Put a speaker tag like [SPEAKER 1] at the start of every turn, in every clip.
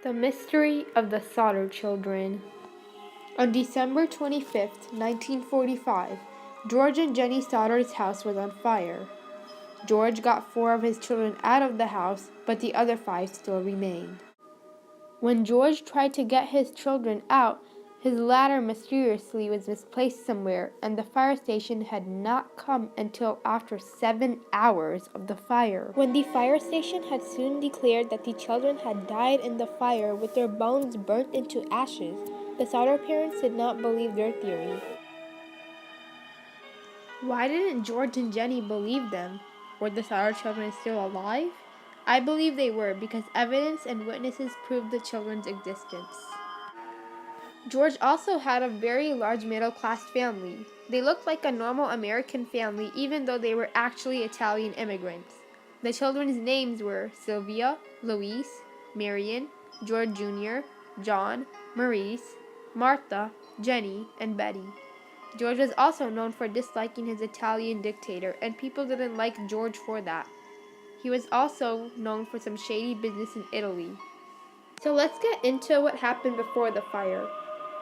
[SPEAKER 1] The Mystery of the Sodder Children. On December 25th, 1945, George and Jenny Sodder's house was on fire. George got 4 of his children out of the house, but the other 5 still remained. When George tried to get his children out, his ladder mysteriously was misplaced somewhere, and the fire station had not come until after 7 hours of the fire. When the fire station had soon declared that the children had died in the fire with their bones burnt into ashes, the Sodder parents did not believe their theory. Why didn't George and Jenny believe them? Were the Sodder children still alive? I believe they were because evidence and witnesses proved the children's existence. George also had a very large middle-class family. They looked like a normal American family even though they were actually Italian immigrants. The children's names were Sylvia, Louise, Marion, George Jr., John, Maurice, Martha, Jenny, and Betty. George was also known for disliking his Italian dictator, and people didn't like George for that. He was also known for some shady business in Italy. So let's get into what happened before the fire.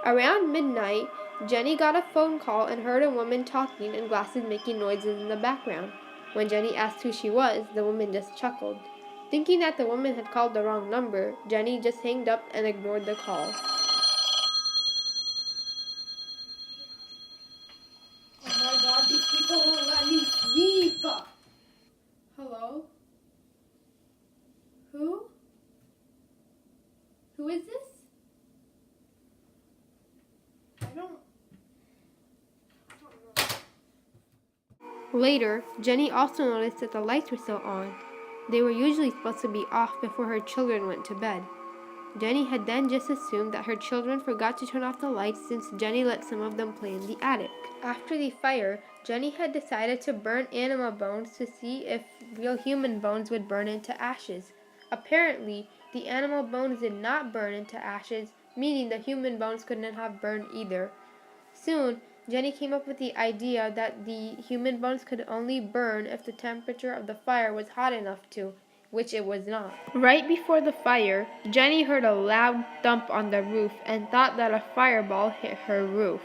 [SPEAKER 1] Around midnight, Jenny got a phone call and heard a woman talking and glasses making noises in the background. When Jenny asked who she was, the woman just chuckled. Thinking that the woman had called the wrong number, Jenny just hanged up and ignored the call.
[SPEAKER 2] Oh my God, these people won't let me sleep!
[SPEAKER 1] Hello? Who? Who is this? I don't know. Later, Jenny also noticed that the lights were still on. They were usually supposed to be off before her children went to bed. Jenny had then just assumed that her children forgot to turn off the lights since Jenny let some of them play in the attic. After the fire, Jenny had decided to burn animal bones to see if real human bones would burn into ashes. Apparently, the animal bones did not burn into ashes, meaning the human bones couldn't have burned either. Soon, Jenny came up with the idea that the human bones could only burn if the temperature of the fire was hot enough to, which it was not. Right before the fire, Jenny heard a loud thump on the roof and thought that a fireball hit her roof.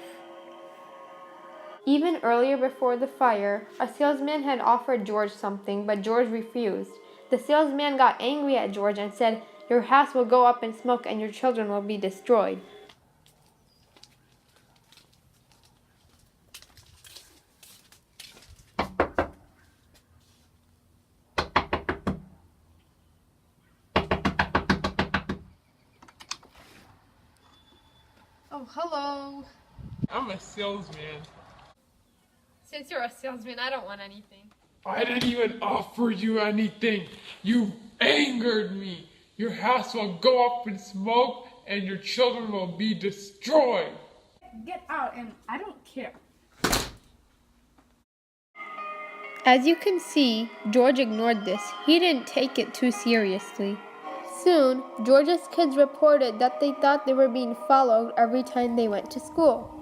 [SPEAKER 1] Even earlier before the fire, a salesman had offered George something, but George refused. The salesman got angry at George and said, "Your house will go up in smoke and your children will be destroyed." Oh, hello.
[SPEAKER 3] I'm a salesman.
[SPEAKER 1] Since you're a salesman, I don't want anything.
[SPEAKER 3] I didn't even offer you anything. You angered me. Your house will go up in smoke and your children will be destroyed.
[SPEAKER 2] Get out, and I don't care.
[SPEAKER 1] As you can see, George ignored this. He didn't take it too seriously. Soon, George's kids reported that they thought they were being followed every time they went to school.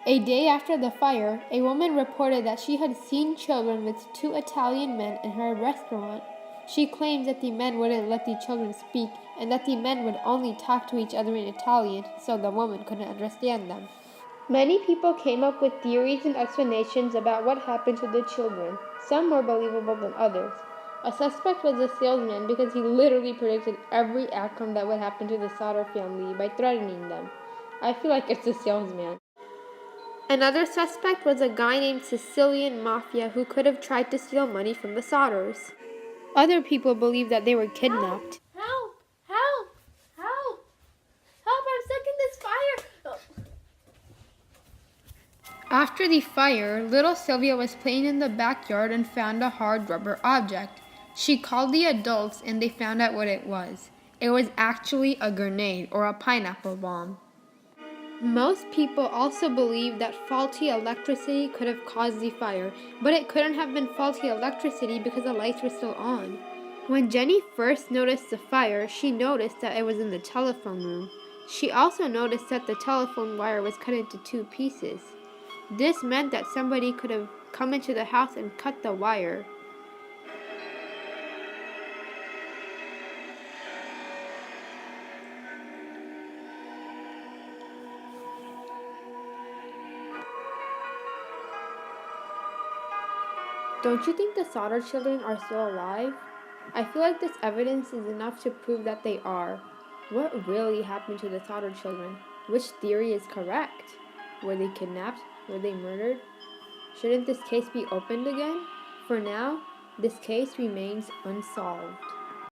[SPEAKER 1] A day after the fire, a woman reported that she had seen children with 2 Italian men in her restaurant. She claimed that the men wouldn't let the children speak and that the men would only talk to each other in Italian, so the woman couldn't understand them. Many people came up with theories and explanations about what happened to the children. Some more believable than others. A suspect was a salesman because he literally predicted every outcome that would happen to the Sodder family by threatening them. I feel like it's a salesman. Another suspect was a guy named Sicilian Mafia who could have tried to steal money from the Sodders. Other people believe that they were kidnapped.
[SPEAKER 2] Help! Help! Help! Help! I'm stuck in this fire!
[SPEAKER 1] After the fire, little Sylvia was playing in the backyard and found a hard rubber object. She called the adults and they found out what it was. It was actually a grenade or a pineapple bomb. Most people also believe that faulty electricity could have caused the fire, but it couldn't have been faulty electricity because the lights were still on. When Jenny first noticed the fire, she noticed that it was in the telephone room. She also noticed that the telephone wire was cut into 2 pieces. This meant that somebody could have come into the house and cut the wire. Don't you think the Sodder children are still alive? I feel like this evidence is enough to prove that they are. What really happened to the Sodder children? Which theory is correct? Were they kidnapped? Were they murdered? Shouldn't this case be opened again? For now, this case remains unsolved.